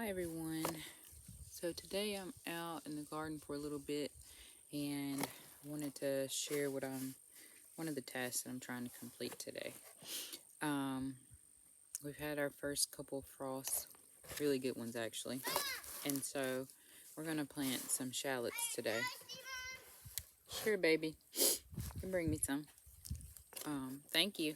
Hi everyone. So today I'm out in the garden for a little bit and I wanted to share one of the tasks that I'm trying to complete today. We've had our first couple of frosts, really good ones actually, and so we're going to plant some shallots today. Sure, baby. You can bring me some. Thank you.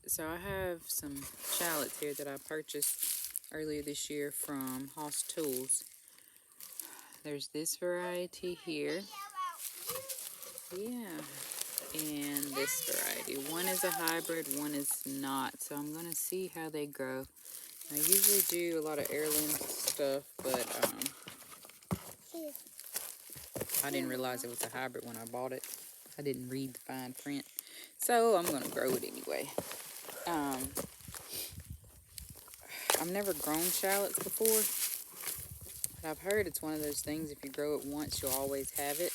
So I have some shallots here that I purchased earlier this year from Hoss Tools. There's this variety here. Yeah. And this variety. One is a hybrid, one is not. So I'm going to see how they grow. I usually do a lot of heirloom stuff, but I didn't realize it was a hybrid when I bought it. I didn't read the fine print. So I'm going to grow it anyway. I've never grown shallots before. But I've heard it's one of those things, if you grow it once, you'll always have it.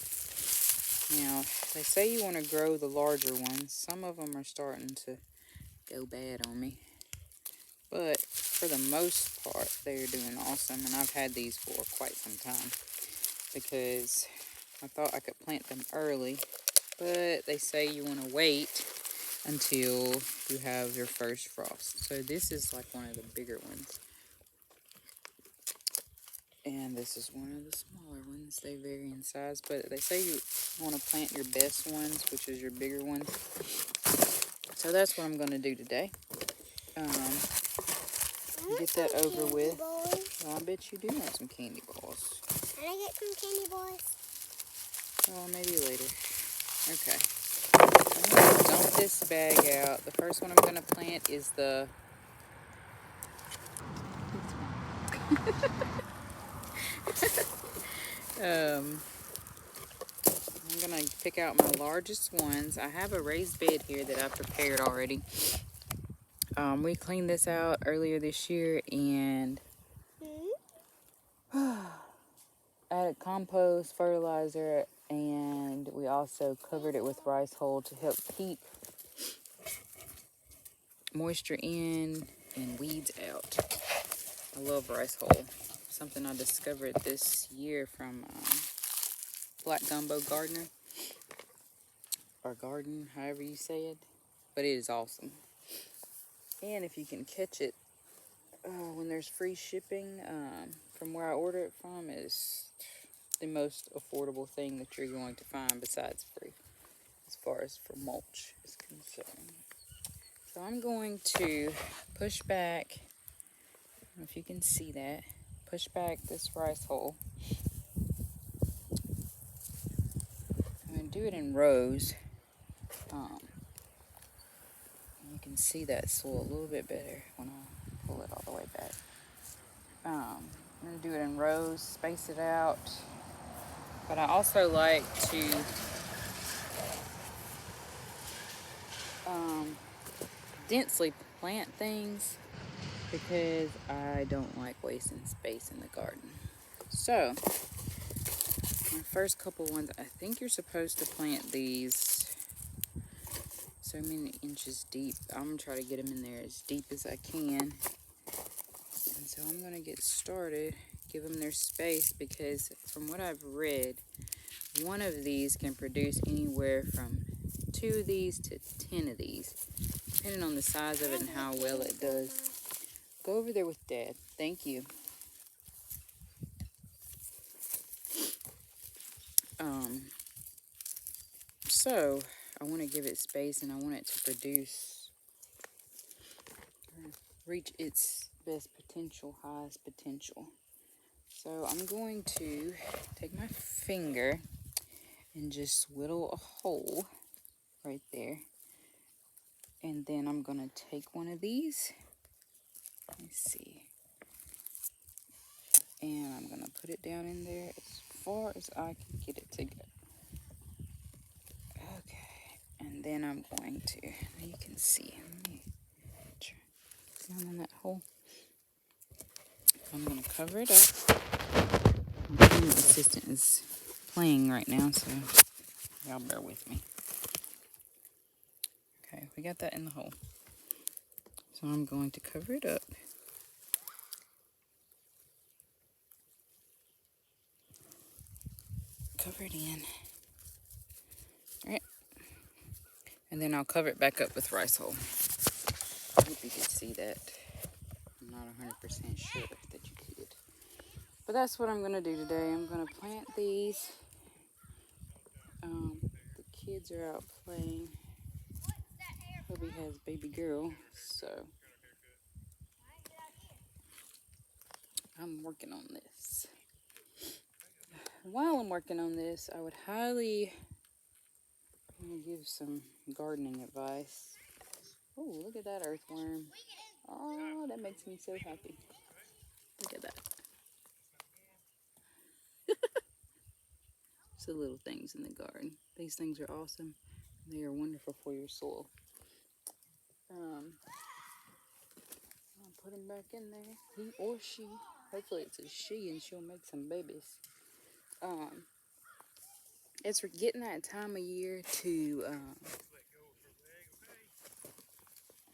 Now, they say you want to grow the larger ones. Some of them are starting to go bad on me. But for the most part, they're doing awesome. And I've had these for quite some time because I thought I could plant them early. But they say you want to wait until you have your first frost. So this is like one of the bigger ones. And this is one of the smaller ones. They vary in size, but they say you want to plant your best ones, which is your bigger ones. So that's what I'm going to do today. Get that over with. Well, I bet you do want some candy balls. Can I get some candy balls? Oh, maybe later. Okay. I'm going to dump this bag out. The first one I'm going to plant is the... I'm going to pick out my largest ones. I have a raised bed here that I prepared already. We cleaned this out earlier this year and added compost, fertilizer, and we also covered it with rice hull to help keep moisture in and weeds out. I love rice hull. Something I discovered this year from Black Gumbo Gardener, or Garden, however you say it, but it is awesome. And if you can catch it when there's free shipping from where I order it from, is the most affordable thing that you're going to find besides free, as far as for mulch is concerned. So I'm going to push back, I don't know if you can see that, push back this rice hull. I'm going to do it in rows. You can see that soil a little bit better when I pull it all the way back. I'm going to do it in rows, space it out. But I also like to densely plant things because I don't like wasting space in the garden. So, my first couple ones, I think you're supposed to plant these so many inches deep. I'm going to try to get them in there as deep as I can. And so I'm going to get started, give them their space, because from what I've read, one of these can produce anywhere from 2 of these to 10 of these, depending on the size of it and how well it does. Go over there with Dad. Thank you. So I want to give it space and I want it to produce, reach its best potential, highest potential. So I'm going to take my finger and just whittle a hole right there. And then I'm going to take one of these. Let me see. And I'm going to put it down in there as far as I can get it to go. Okay. And then I'm going to, you can see, let me try down in that hole. I'm going to cover it up. My camera assistant is playing right now, so y'all bear with me. Okay, we got that in the hole. So I'm going to cover it up. cover it in. All right. And then I'll cover it back up with rice hull. I hope you could see that. I'm not 100% sure that you could. But that's what I'm going to do today. I'm going to plant these. The kids are out playing. Hubby has baby girl, so I'm working on this. While I'm working on this, I would highly give some gardening advice. Oh, look at that earthworm. Oh, that makes me so happy. Look at that. It's the little things in the garden. These things are awesome. They are wonderful for your soil. I'll put him back in there. He or she. Hopefully it's a she and she'll make some babies. It's getting that time of year to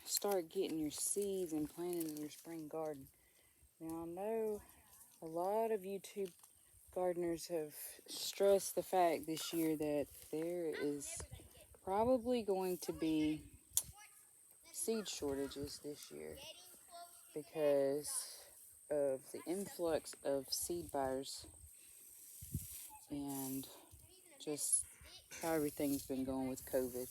start getting your seeds and planting in your spring garden. Now I know a lot of YouTube gardeners have stressed the fact this year that there is probably going to be seed shortages this year because of the influx of seed buyers and just how everything's been going with COVID.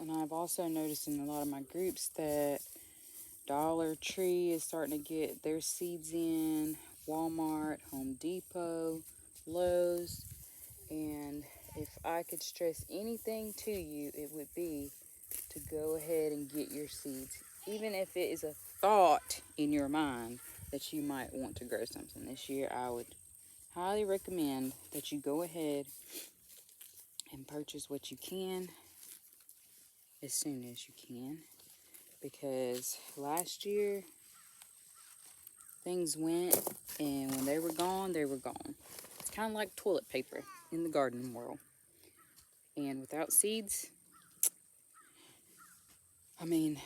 And I've also noticed in a lot of my groups that Dollar Tree is starting to get their seeds in, Walmart, Home Depot, Lowe's, and if I could stress anything to you, it would be to go ahead and get your seeds. Even if it is a thought in your mind that you might want to grow something this year, I would highly recommend that you go ahead and purchase what you can as soon as you can, because last year things went and when they were gone, they were gone. It's kind of like toilet paper in the gardening world. And without seeds, I mean,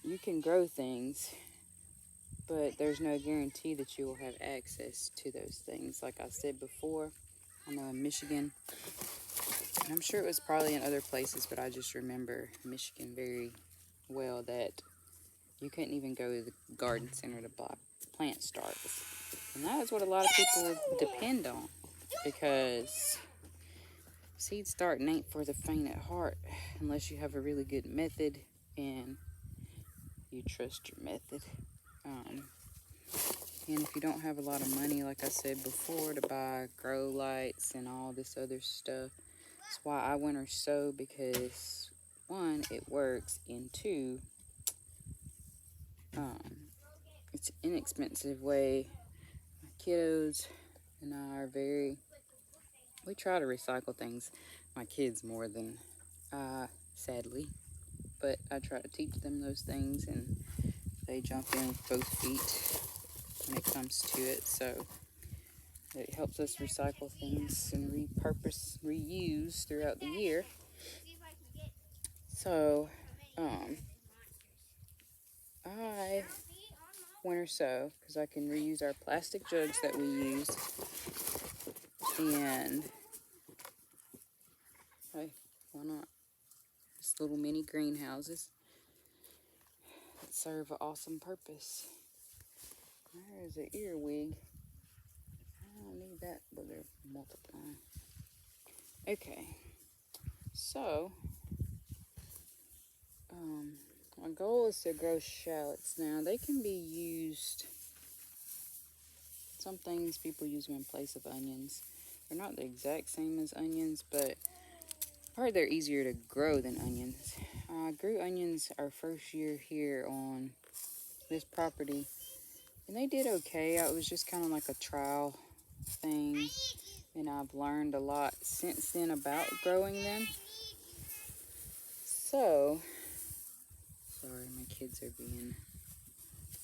you can grow things, but there's no guarantee that you will have access to those things. Like I said before, I know in Michigan, and I'm sure it was probably in other places, but I just remember Michigan very well, that you couldn't even go to the garden center to buy plant starts. And that is what a lot of people depend on, because seed starting ain't for the faint at heart unless you have a really good method and you trust your method. And if you don't have a lot of money, like I said before, to buy grow lights and all this other stuff, that's why I winter sow, because one, it works, and two, it's an inexpensive way. My kiddos and I we try to recycle things. My kids more than I, sadly, but I try to teach them those things, and they jump in with both feet when it comes to it. So it helps us recycle things and repurpose, reuse throughout the year. So I winter sow because I can reuse our plastic jugs that we use, and hey, why not? Just little mini greenhouses that serve an awesome purpose. There's an earwig. I don't need that, but they're multiplying. Okay, so my goal is to grow shallots. Now, they can be used, some things people use them in place of onions. They're not the exact same as onions, but I've heard they're easier to grow than onions. I grew onions our first year here on this property, and they did okay. It was just kind of like a trial thing, and I've learned a lot since then about growing them. So, sorry, my kids are being,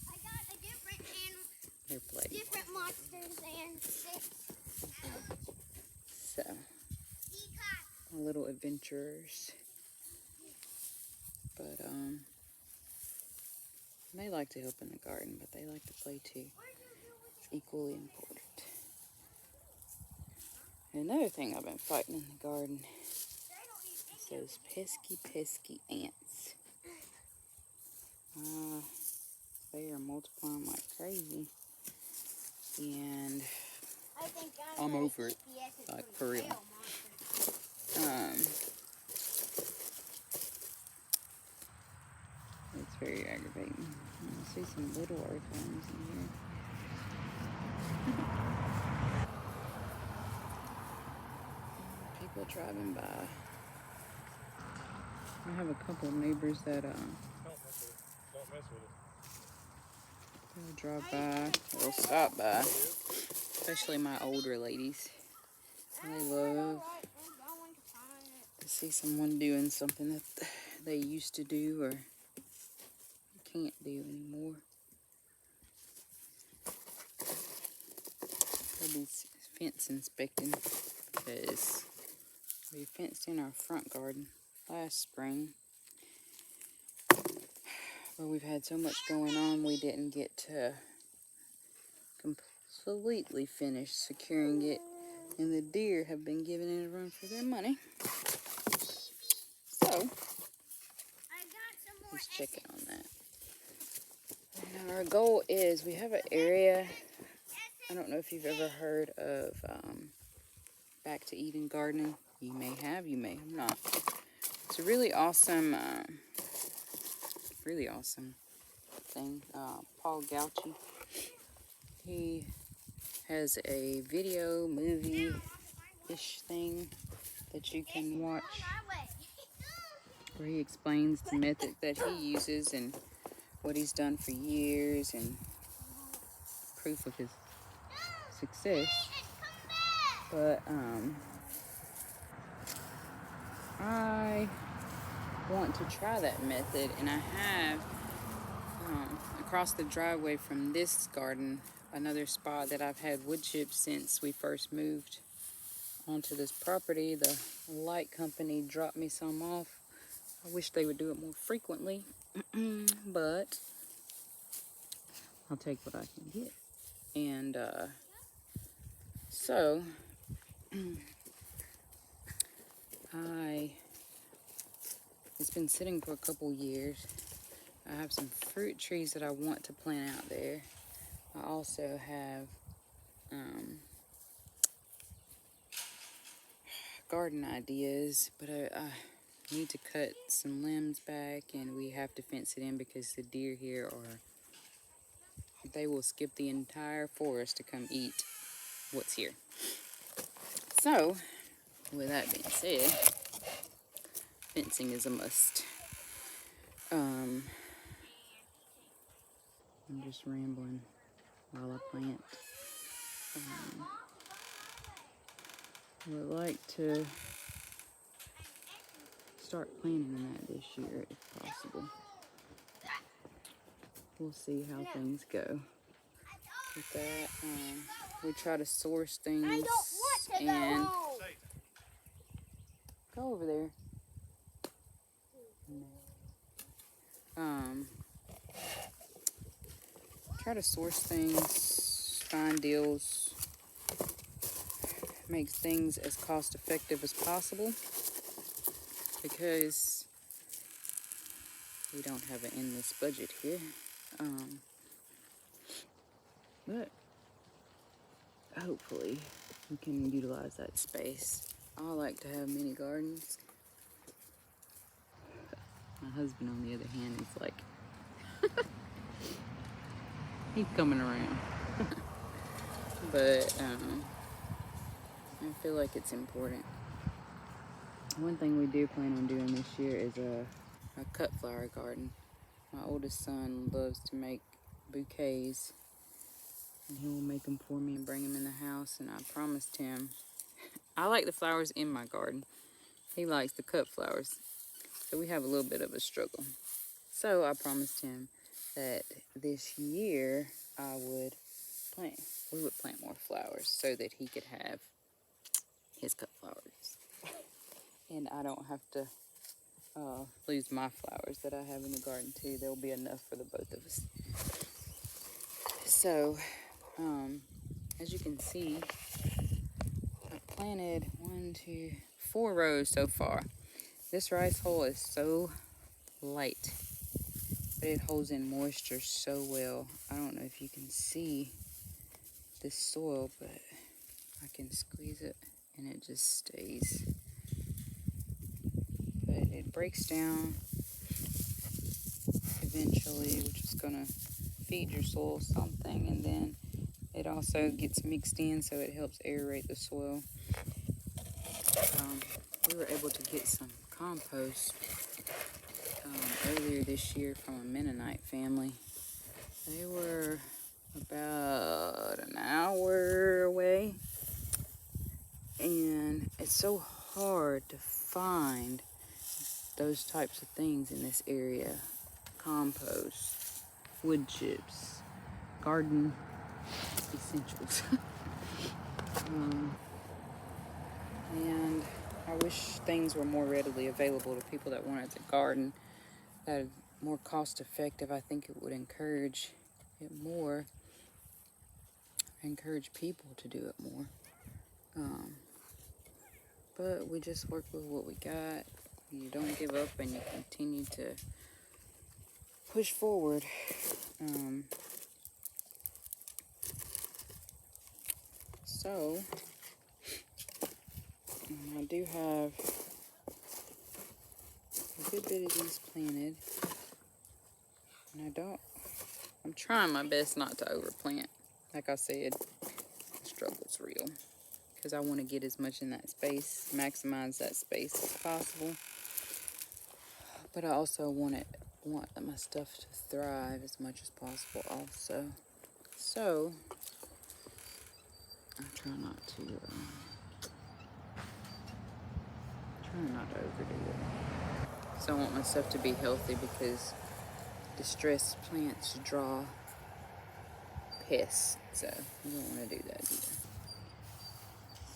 I got a different animal, they're playing. different monsters and six. So, my little adventurers. But, they like to help in the garden, but they like to play too. It's equally important. Another thing I've been fighting in the garden is those pesky ants. They are multiplying like crazy. And I'm over it, like for real. It's very aggravating. I see some little earthworms in here. People driving by. I have a couple of neighbors that Don't mess with it. they'll drive by, they'll stop by, especially my older ladies. They love to see someone doing something that they used to do or can't do anymore. They'll be fence inspecting because we fenced in our front garden last spring. But we've had so much going on, we didn't get to completely finish securing it. And the deer have been giving it a run for their money. So, let's check in on that. And our goal is, we have an area, I don't know if you've ever heard of Back to Eden gardening. You may have, you may have not. It's a really awesome thing. Paul Gauchi, he has a video, movie-ish thing that you can watch where he explains the method that he uses and what he's done for years and proof of his success. But I want to try that method, and I have across the driveway from this garden another spot that I've had wood chips since we first moved onto this property. The light company dropped me some off. I wish they would do it more frequently, but I'll take what I can get. And so it's been sitting for a couple years. I have some fruit trees that I want to plant out there. I also have garden ideas, but I need to cut some limbs back, and we have to fence it in because the deer here they will skip the entire forest to come eat what's here. So, with that being said, fencing is a must. I'm just rambling while I plant. I would like to start planting that this year if possible. We'll see how things go with that. We try to source things and go over there. Try to source things, find deals, make things as cost effective as possible, because we don't have an endless budget here. But hopefully we can utilize that space. I like to have mini gardens. My husband, on the other hand, is like, he's coming around. But I feel like it's important. One thing we do plan on doing this year is a cut flower garden. My oldest son loves to make bouquets, and he will make them for me and bring them in the house. And I promised him, I like the flowers in my garden. He likes the cut flowers. So we have a little bit of a struggle. So I promised him that this year we would plant more flowers so that he could have his cut flowers. And I don't have to lose my flowers that I have in the garden too. There will be enough for the both of us. So, as you can see, I planted 4 rows so far. This rice hole is so light, but it holds in moisture so well. I don't know if you can see this soil, but I can squeeze it and it just stays. But it breaks down eventually, which is gonna feed your soil something, and then it also gets mixed in, so it helps aerate the soil. We were able to get some compost earlier this year from a Mennonite family. They were about an hour away, and it's so hard to find those types of things in this area. Compost, wood chips, garden essentials. And I wish things were more readily available to people that wanted to garden. That is more cost effective. I think it would encourage it more. Encourage people to do it more. But we just work with what we got. You don't give up and you continue to push forward. So I do have a good bit of these planted. And I'm trying my best not to overplant. Like I said, the struggle's real. Because I want to get as much in that space, maximize that space as possible. But I also want my stuff to thrive as much as possible also. So, I try not to overdo it. So I want my stuff to be healthy, because distressed plants draw pests. So I don't want to do that either.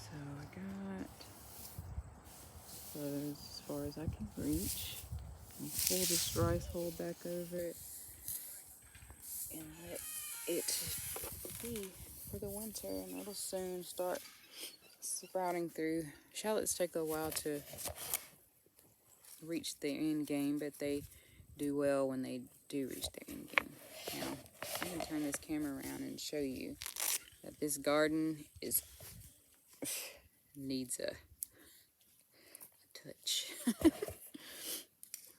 So I got those as far as I can reach. And pull this rice hole back over it and let it be for the winter, and it'll soon start sprouting through. Shallots take a while to reach the end game, but they do well when they do reach their end game. Now, I'm going to turn this camera around and show you that this garden needs a touch.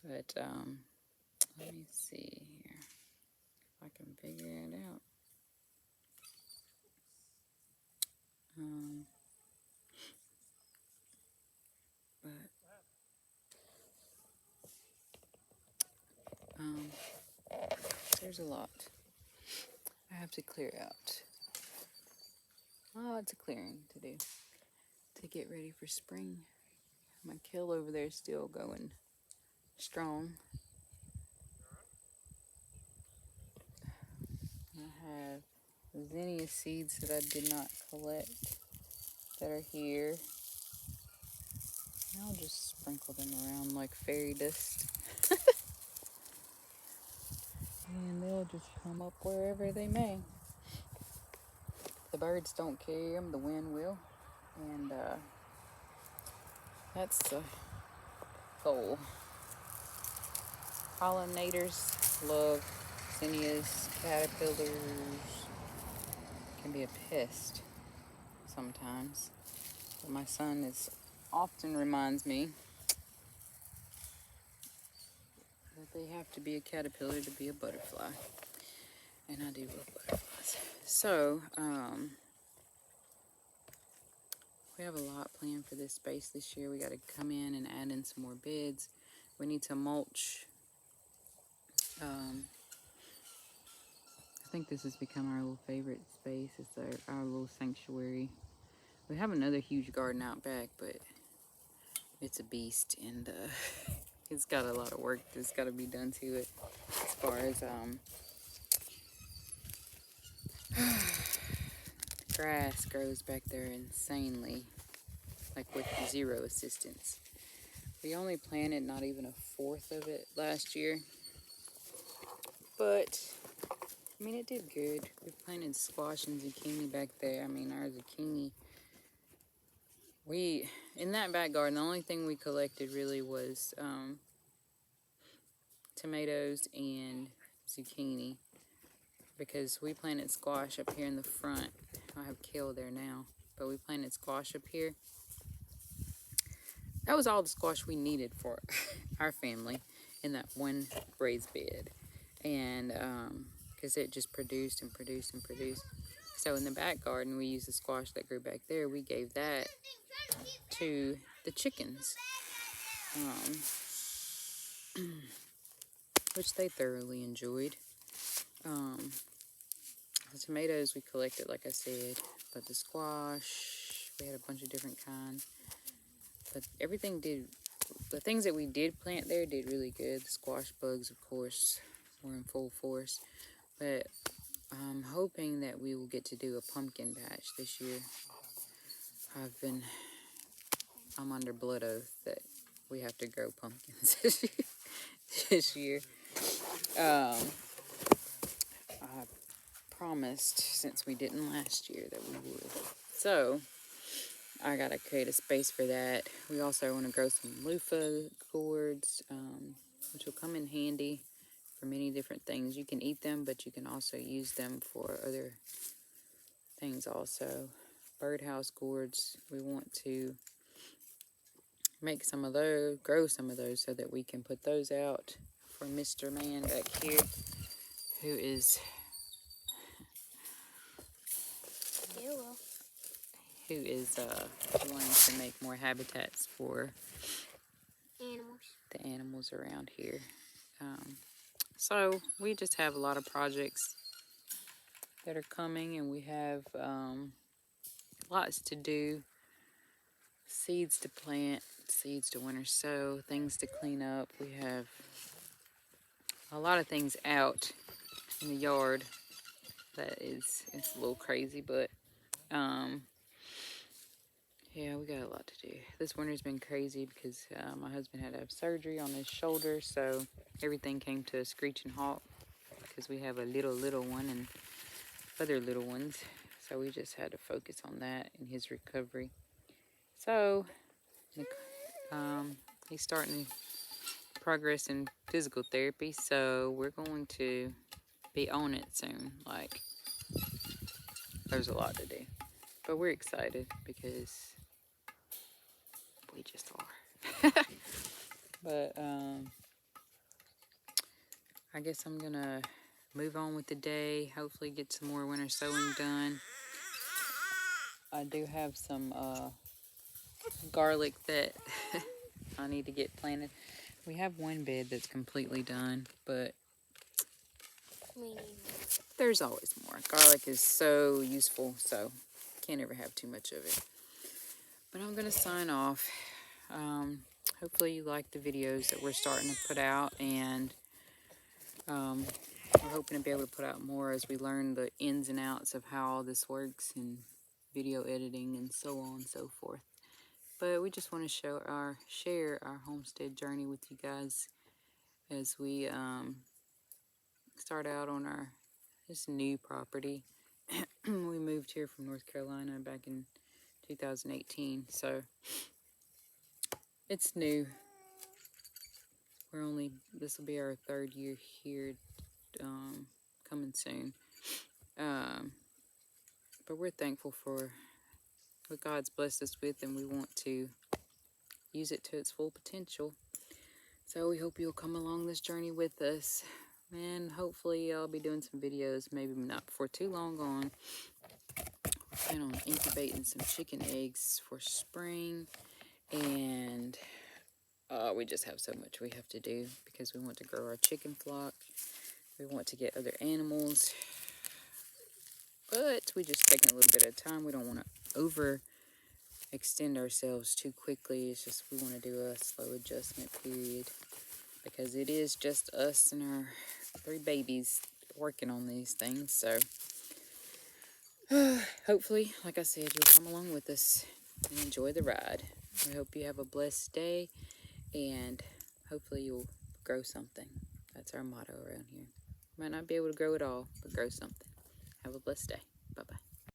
But let me see here if I can figure it out. There's a lot I have to clear out. Lots of clearing to do to get ready for spring. My kale over there is still going strong. I have zinnia seeds that I did not collect that are here. I'll just sprinkle them around like fairy dust. And they'll just come up wherever they may. The birds don't carry them, the wind will. And that's the goal. Pollinators love zinnias, caterpillars. Can be a pest sometimes. But my son often reminds me that they have to be a caterpillar to be a butterfly. And I do love butterflies. So, we have a lot planned for this space this year. We got to come in and add in some more beds. We need to mulch. I think this has become our little favorite space. It's our little sanctuary. We have another huge garden out back, but it's a beast, and it's got a lot of work that's got to be done to it. As far as the grass grows back there insanely, like with zero assistance. We only planted not even a fourth of it last year, but I mean, it did good. We planted squash and zucchini back there. I mean, our zucchini in that back garden, the only thing we collected really was tomatoes and zucchini, because we planted squash up here in the front. I have kale there now, but we planted squash up here. That was all the squash we needed for our family in that one raised bed. And because it just produced and produced and produced. So in the back garden, we used the squash that grew back there. We gave that to the chickens, which they thoroughly enjoyed. The tomatoes we collected, like I said, but the squash, we had a bunch of different kinds. But everything did, the things that we did plant there did really good. The squash bugs, of course, were in full force. But I'm hoping that we will get to do a pumpkin patch this year. I'm under blood oath that we have to grow pumpkins this year. I promised, since we didn't last year, that we would. So I gotta create a space for that. We also want to grow some loofah gourds, which will come in handy for many different things. You can eat them, but you can also use them for other things also. Birdhouse gourds, we want to make some of those, grow some of those, so that we can put those out for Mr. Man back here, who is wanting to make more habitats for the animals around here. So we just have a lot of projects that are coming, and we have lots to do. Seeds to plant, seeds to winter sow, things to clean up. We have a lot of things out in the yard that it's a little crazy, but yeah, we got a lot to do. This winter's been crazy because my husband had to have surgery on his shoulder, so everything came to a screeching halt because we have a little one and other little ones. So we just had to focus on that and his recovery. So he's starting progress in physical therapy, so we're going to be on it soon. Like, there's a lot to do, but we're excited because we just are. But I guess I'm gonna move on with the day. Hopefully get some more winter sowing done. I do have some garlic that I need to get planted. We have one bed that's completely done, but there's always more. Garlic is so useful, so can't ever have too much of it. But I'm gonna sign off. Hopefully you like the videos that we're starting to put out, and we're hoping to be able to put out more as we learn the ins and outs of how all this works and video editing and so on and so forth. But we just want to share our homestead journey with you guys as we start out on this new property. We moved here from North Carolina back in 2018, so it's new. This will be our 3rd year here, coming soon. But we're thankful for what God's blessed us with, and we want to use it to its full potential. So we hope you'll come along this journey with us, and hopefully I'll be doing some videos, maybe not before too long, on incubating some chicken eggs for spring. And we just have so much we have to do because we want to grow our chicken flock. We want to get other animals, but we just taking a little bit at a time. We don't want to overextend ourselves too quickly. It's just we want to do a slow adjustment period because it is just us and our 3 babies working on these things. So hopefully, like I said, you'll come along with us and enjoy the ride. We hope you have a blessed day, and hopefully you'll grow something. That's our motto around here. Might not be able to grow it all, but grow something. Have a blessed day.